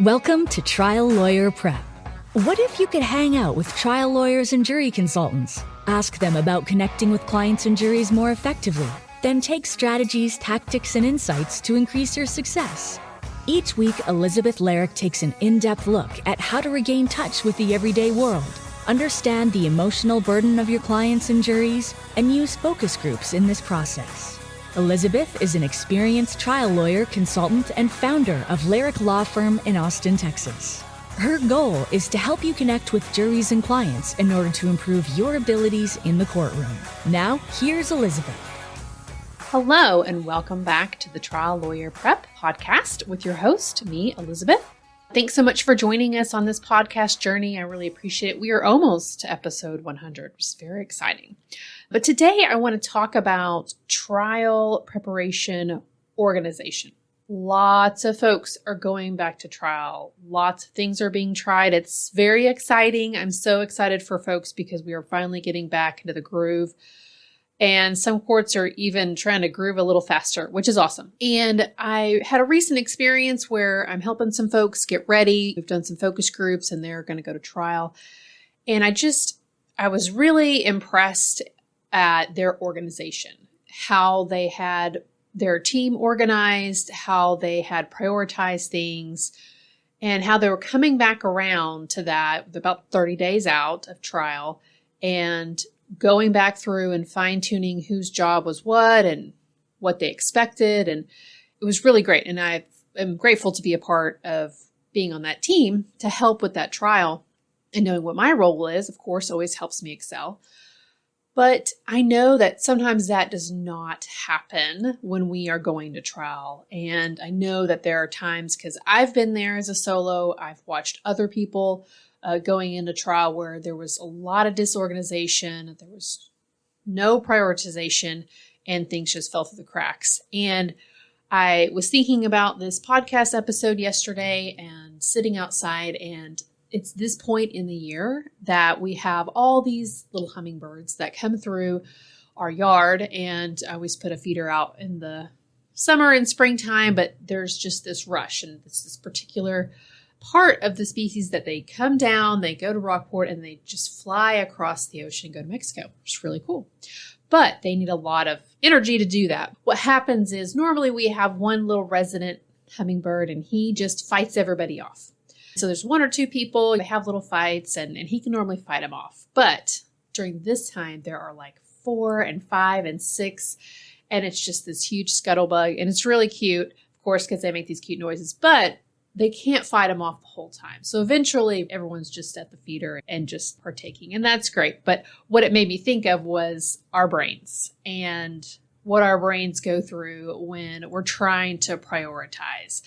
Welcome to Trial Lawyer Prep. What if you could hang out with trial lawyers and jury consultants? Ask them about connecting with clients and juries more effectively. Then take strategies, tactics, and insights to increase your success. Each week, Elizabeth Larrick takes an in-depth look at how to regain touch with the everyday world, understand the emotional burden of your clients and juries, and use focus groups in this process. Elizabeth is an experienced trial lawyer, consultant, and founder of Larrick Law Firm in Austin, Texas. Her goal is to help you connect with juries and clients in order to improve your abilities in the courtroom. Now, here's Elizabeth. Hello, and welcome back to the Trial Lawyer Prep podcast with your host, me, Elizabeth. Thanks so much for joining us on this podcast journey. I really appreciate it. We are almost to episode 100, which is very exciting. But today I want to talk about trial preparation organization. Lots of folks are going back to trial. Lots of things are being tried. It's very exciting. I'm so excited for folks because we are finally getting back into the groove. And some courts are even trying to groove a little faster, which is awesome. And I had a recent experience where I'm helping some folks get ready. We've done some focus groups and they're going to go to trial. And I was really impressed at their organization, how they had their team organized, how they had prioritized things, and how they were coming back around to that with about 30 days out of trial and going back through and fine-tuning whose job was what and what they expected. And it was really great. And I am grateful to be a part of being on that team to help with that trial. And knowing what my role is, of course, always helps me excel. But I know that sometimes that does not happen when we are going to trial. And I know that there are times, because I've been there as a solo, I've watched other people going into trial where there was a lot of disorganization, there was no prioritization, and things just fell through the cracks. And I was thinking about this podcast episode yesterday and sitting outside, and it's this point in the year that we have all these little hummingbirds that come through our yard, and I always put a feeder out in the summer and springtime, but there's just this rush, and it's this particular part of the species that they come down, they go to Rockport, and they just fly across the ocean and go to Mexico, which is really cool. But they need a lot of energy to do that. What happens is normally we have one little resident hummingbird, and he just fights everybody off. So there's one or two people, they have little fights, and he can normally fight them off. But during this time, there are like 4 and 5 and 6, and it's just this huge scuttlebug, and it's really cute, of course, because they make these cute noises, but they can't fight them off the whole time. So eventually, everyone's just at the feeder and just partaking, and that's great. But what it made me think of was our brains and what our brains go through when we're trying to prioritize.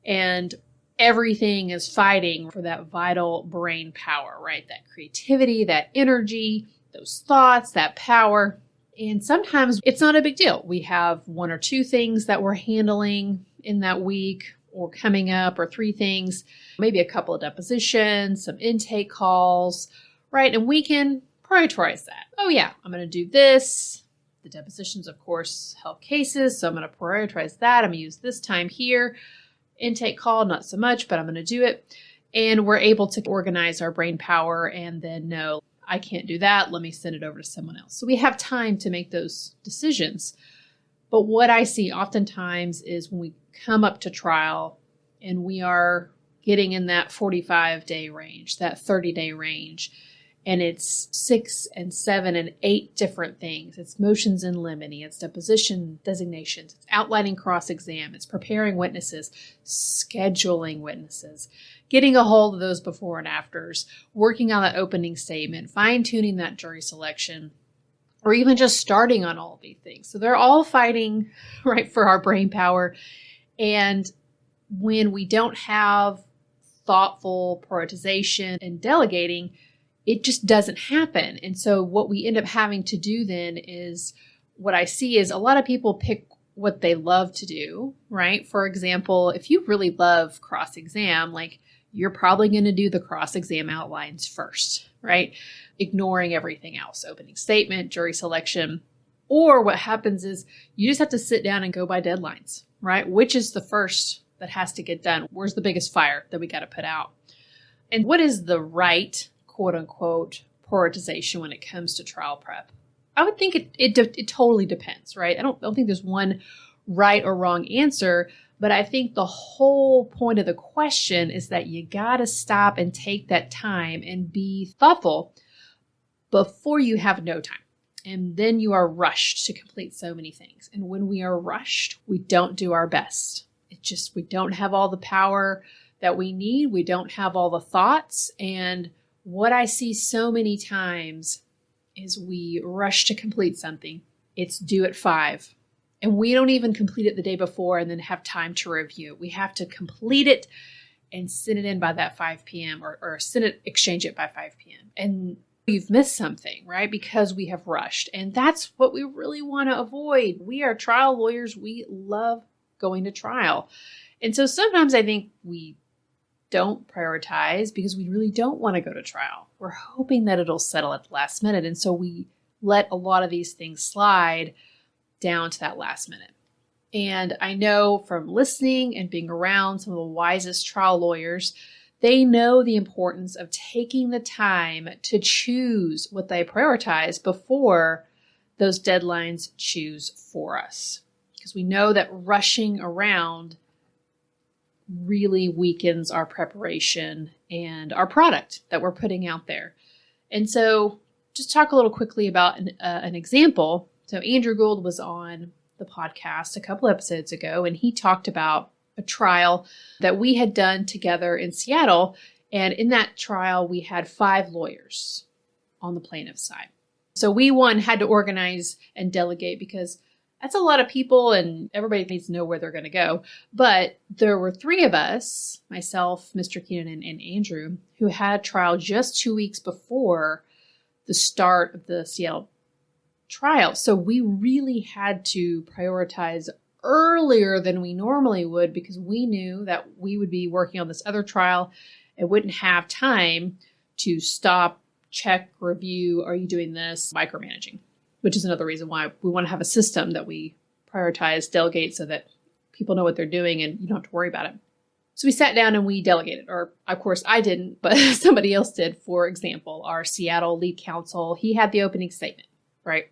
And everything is fighting for that vital brain power, right? That creativity, that energy, those thoughts, that power. And sometimes it's not a big deal. We have 1 or 2 things that we're handling in that week or coming up, or 3 things, maybe a couple of depositions, some intake calls, right? And we can prioritize that. Oh yeah, I'm going to do this. The depositions, of course, help cases. So I'm going to prioritize that. I'm going to use this time here. Intake call, not so much, but I'm going to do it. And we're able to organize our brain power and then know, I can't do that. Let me send it over to someone else. So we have time to make those decisions. But what I see oftentimes is when we come up to trial and we are getting in that 45-day range, that 30-day range, and it's 6 and 7 and 8 different things. It's motions in limine, it's deposition designations, it's outlining cross-exam, it's preparing witnesses, scheduling witnesses, getting a hold of those before and afters, working on that opening statement, fine-tuning that jury selection, or even just starting on all of these things. So they're all fighting, right, for our brain power. And when we don't have thoughtful prioritization and delegating, it just doesn't happen. And so what we end up having to do then is, what I see is a lot of people pick what they love to do, right? For example, if you really love cross-exam, like you're probably going to do the cross-exam outlines first, right? Ignoring everything else, opening statement, jury selection. Or what happens is you just have to sit down and go by deadlines, right? Which is the first that has to get done? Where's the biggest fire that we got to put out? And what is the right, quote unquote, prioritization when it comes to trial prep? I would think it totally depends, right? I don't think there's one right or wrong answer, but I think the whole point of the question is that you got to stop and take that time and be thoughtful before you have no time. And then you are rushed to complete so many things. And when we are rushed, we don't do our best. We don't have all the power that we need. We don't have all the thoughts. And what I see so many times is we rush to complete something. It's due at 5. And we don't even complete it the day before and then have time to review. We have to complete it and send it in by that 5 p.m. or exchange it by 5 p.m. And you've missed something, right? Because we have rushed. And that's what we really want to avoid. We are trial lawyers. We love going to trial. And so sometimes I think we don't prioritize because we really don't want to go to trial. We're hoping that it'll settle at the last minute. And so we let a lot of these things slide down to that last minute. And I know from listening and being around some of the wisest trial lawyers, they know the importance of taking the time to choose what they prioritize before those deadlines choose for us. Because we know that rushing around really weakens our preparation and our product that we're putting out there. And so just talk a little quickly about an example. So Andrew Gould was on the podcast a couple episodes ago, and he talked about a trial that we had done together in Seattle. And in that trial, we had 5 lawyers on the plaintiff's side. So we, had to organize and delegate because that's a lot of people and everybody needs to know where they're going to go. But there were 3 of us, myself, Mr. Keenan, and Andrew, who had trial just 2 weeks before the start of the Seattle trial. So we really had to prioritize earlier than we normally would because we knew that we would be working on this other trial and wouldn't have time to stop, check, review, are you doing this, micromanaging, which is another reason why we want to have a system that we prioritize, delegate so that people know what they're doing and you don't have to worry about it. So we sat down and we delegated, or of course I didn't, but somebody else did. For example, our Seattle lead counsel, he had the opening statement, right?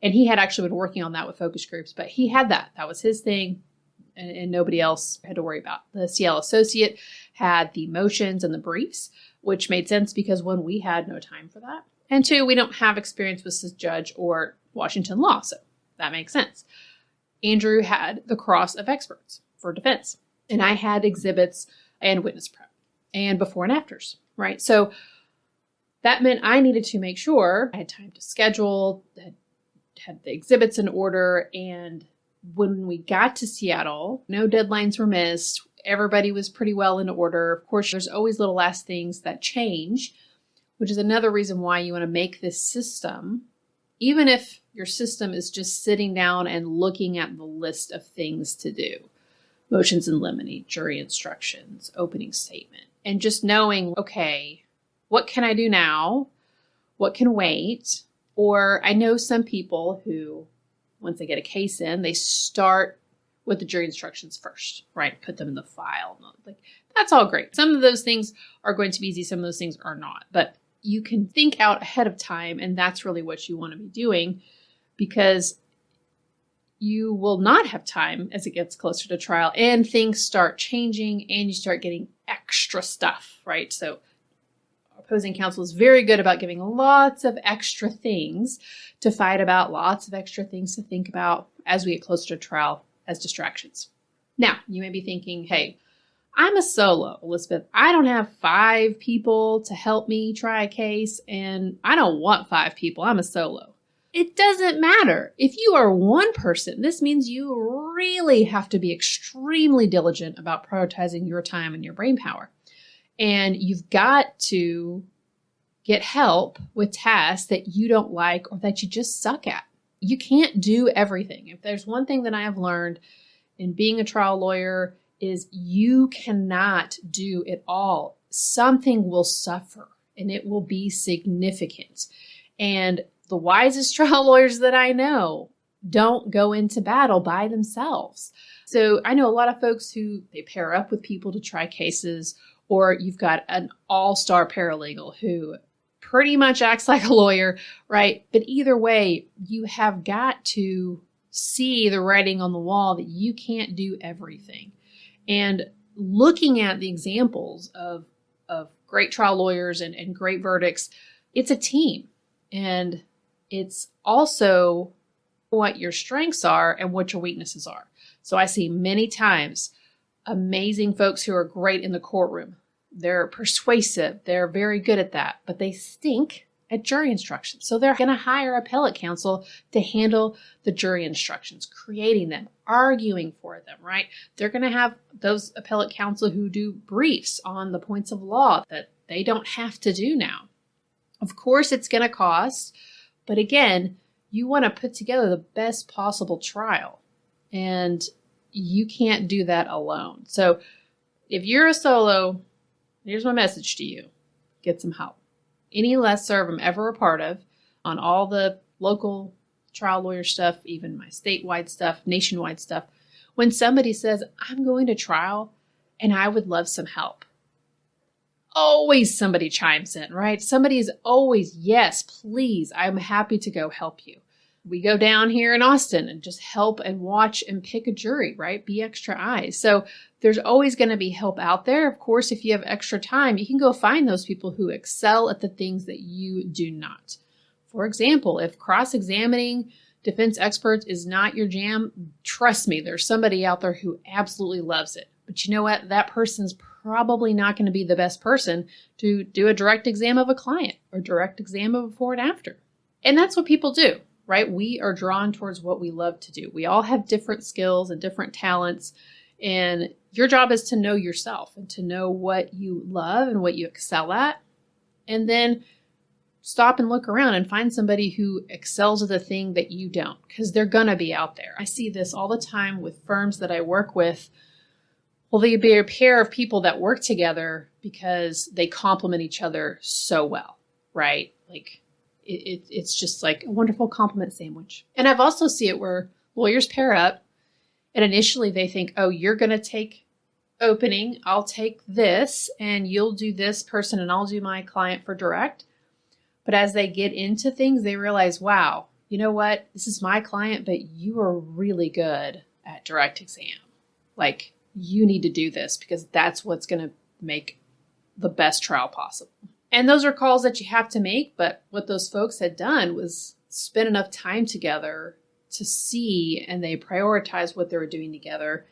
And he had actually been working on that with focus groups, but he had that. That was his thing, and nobody else had to worry about. The Seattle associate had the motions and the briefs, which made sense because 1, we had no time for that. And 2, we don't have experience with judge or Washington law, so that makes sense. Andrew had the cross of experts for defense, and I had exhibits and witness prep and before and afters, right? So that meant I needed to make sure I had time to schedule, had the exhibits in order. And when we got to Seattle, no deadlines were missed. Everybody was pretty well in order. Of course, there's always little last things that change, which is another reason why you want to make this system, even if your system is just sitting down and looking at the list of things to do, motions in limine, jury instructions, opening statement, and just knowing, okay, what can I do now? What can wait? Or I know some people who, once they get a case in, they start with the jury instructions first, right? Put them in the file. Like, that's all great. Some of those things are going to be easy. Some of those things are not. But you can think out ahead of time, and that's really what you want to be doing because you will not have time as it gets closer to trial and things start changing and you start getting extra stuff, right? So opposing counsel is very good about giving lots of extra things to fight about, lots of extra things to think about as we get closer to trial as distractions. Now, you may be thinking, hey, I'm a solo, Elizabeth. I don't have 5 people to help me try a case, and I don't want 5 people. I'm a solo. It doesn't matter. If you are 1 person, this means you really have to be extremely diligent about prioritizing your time and your brain power. And you've got to get help with tasks that you don't like or that you just suck at. You can't do everything. If there's one thing that I have learned in being a trial lawyer is you cannot do it all. Something will suffer and it will be significant. And the wisest trial lawyers that I know don't go into battle by themselves. So I know a lot of folks who they pair up with people to try cases, or you've got an all-star paralegal who pretty much acts like a lawyer, right? But either way, you have got to see the writing on the wall that you can't do everything. And looking at the examples of great trial lawyers and great verdicts, it's a team. And it's also what your strengths are and what your weaknesses are. So I see many times amazing folks who are great in the courtroom. They're persuasive. They're very good at that, but they stink at jury instructions. So they're going to hire appellate counsel to handle the jury instructions, creating them, arguing for them, right? They're going to have those appellate counsel who do briefs on the points of law that they don't have to do now. Of course, it's going to cost, but again, you want to put together the best possible trial, and you can't do that alone. So if you're a solo, here's my message to you. Get some help. Any lessserv I'm ever a part of on all the local trial lawyer stuff, even my statewide stuff, nationwide stuff, when somebody says, I'm going to trial and I would love some help, always somebody chimes in, right? Somebody is always, yes, please, I'm happy to go help you. We go down here in Austin and just help and watch and pick a jury, right? Be extra eyes. So there's always going to be help out there. Of course, if you have extra time, you can go find those people who excel at the things that you do not. For example, if cross-examining defense experts is not your jam, trust me, there's somebody out there who absolutely loves it. But you know what? That person's probably not going to be the best person to do a direct exam of a client or direct exam of a before and after. And that's what people do, right? We are drawn towards what we love to do. We all have different skills and different talents. And your job is to know yourself and to know what you love and what you excel at. And then stop and look around and find somebody who excels at the thing that you don't, because they're going to be out there. I see this all the time with firms that I work with. Well, they'd be a pair of people that work together because they complement each other so well, right? Like it's just like a wonderful compliment sandwich. And I've also seen it where lawyers pair up and initially they think, oh, you're going to take opening, I'll take this, and you'll do this person and I'll do my client for direct. But as they get into things, they realize, wow, you know what? This is my client, but you are really good at direct exam. Like, you need to do this because that's what's going to make the best trial possible. And those are calls that you have to make. But what those folks had done was spend enough time together to see, and they prioritized what they were doing together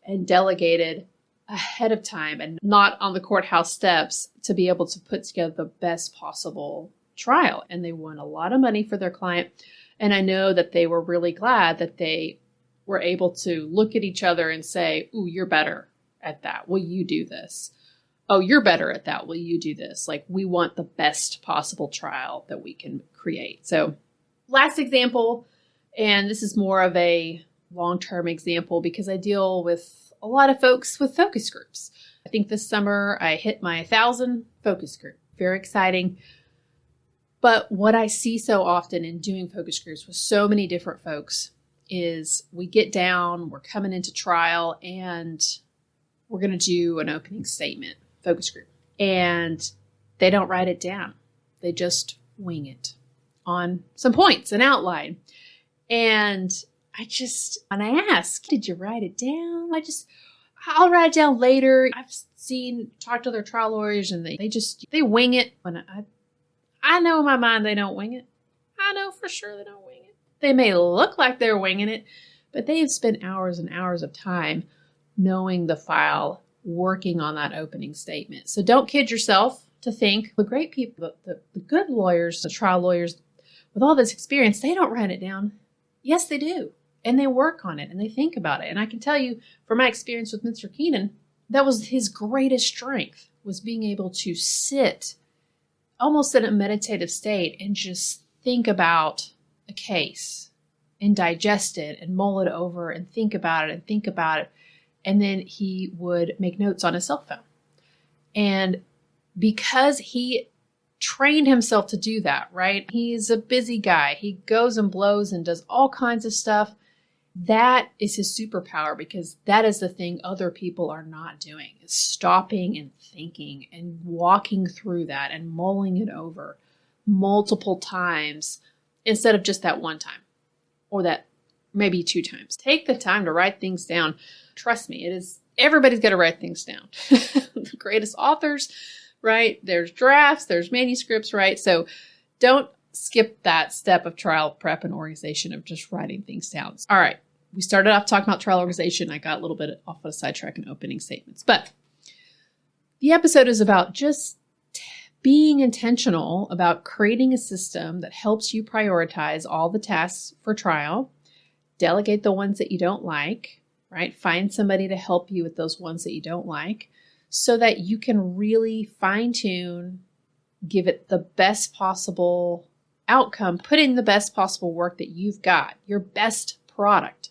and delegated ahead of time and not on the courthouse steps to be able to put together the best possible trial. And they won a lot of money for their client. And I know that they were really glad that they were able to look at each other and say, ooh, you're better at that. Will you do this? Oh, you're better at that. Will you do this? Like, we want the best possible trial that we can create. So last example, and this is more of a long-term example because I deal with a lot of folks with focus groups. I think this summer I hit my 1,000 focus group. Very exciting. But what I see so often in doing focus groups with so many different folks is we get down, we're coming into trial, and we're going to do an opening statement, focus group. And they don't write it down. They just wing it on some points, an outline. And when I ask, did you write it down? I'll write it down later. I've talked to other trial lawyers and they wing it. When I know in my mind they don't wing it. I know for sure they don't wing it. They may look like they're winging it, but they've spent hours and hours of time knowing the file, working on that opening statement. So don't kid yourself to think the great people, the good lawyers, the trial lawyers with all this experience, they don't write it down. Yes, they do. And they work on it and they think about it. And I can tell you from my experience with Mr. Keenan, that was his greatest strength, was being able to sit almost in a meditative state and just think about a case and digest it and mull it over and think about it and think about it. And then he would make notes on his cell phone. And because he trained himself to do that, right? He's a busy guy. He goes and blows and does all kinds of stuff. That is his superpower, because that is the thing other people are not doing, is stopping and thinking and walking through that and mulling it over multiple times instead of just that one time or that maybe 2 times. Take the time to write things down. Trust me, everybody's got to write things down. The greatest authors, right? There's drafts, there's manuscripts, right? So don't skip that step of trial prep and organization of just writing things down. All right. We started off talking about trial organization. I got a little bit off on a sidetrack in opening statements, but the episode is about just being intentional about creating a system that helps you prioritize all the tasks for trial, delegate the ones that you don't like, right? Find somebody to help you with those ones that you don't like so that you can really fine tune, give it the best possible outcome, put in the best possible work that you've got, your best product.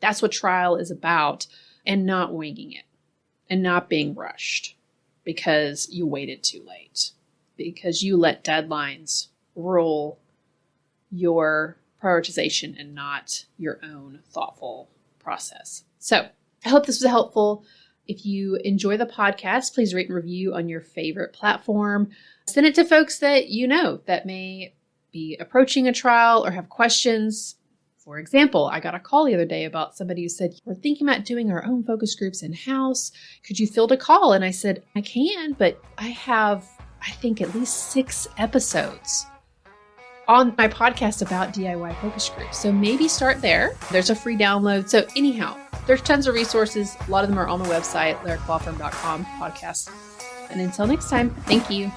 That's what trial is about, and not winging it and not being rushed because you waited too late, because you let deadlines rule your prioritization and not your own thoughtful process. So I hope this was helpful. If you enjoy the podcast, please rate and review on your favorite platform. Send it to folks that you know that may be approaching a trial or have questions. For example, I got a call the other day about somebody who said, we're thinking about doing our own focus groups in-house. Could you field a call? And I said, I can, but I have, I think, at least 6 episodes on my podcast about DIY focus groups. So maybe start there. There's a free download. So anyhow, there's tons of resources. A lot of them are on the website, lyriclawfirm.com podcast. And until next time, thank you.